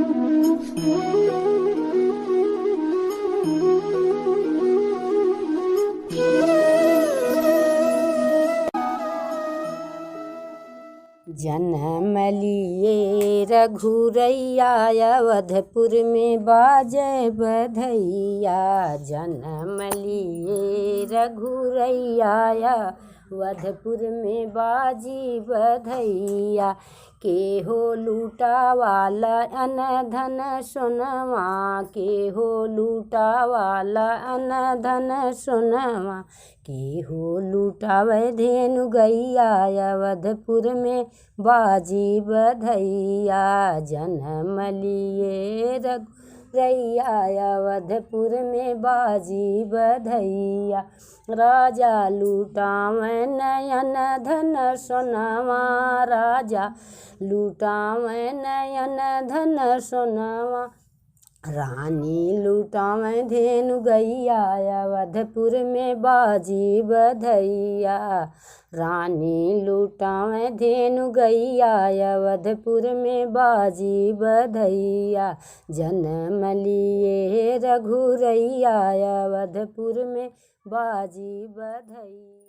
जन्म लिए रघुरैया अवधपुर में बाजे बधैया। जन्म लिए रघुरैया अवधपुर में बाजी बधैया। के हो लूटा वाला अन धन सोनवा, के हो लूटा वाला अन धन सोनवा। के हो लूटावे धेनु गैया अवधपुर में बाजी बधैया। जन्म लिए रघुरैया अवधपुर में बाजी बधैया। राजा लूटावे नयन धन सोनवा, राजा लूटावे नयन धन सोनवा। रानी लूटावे धेनु गैया अवधपुर में बाजी बधैया। रानी लूटावे धेनु गैया अवधपुर में बाजी बधैया। जन्म लिए रघुरैया अवधपुर में बाजी बधैया।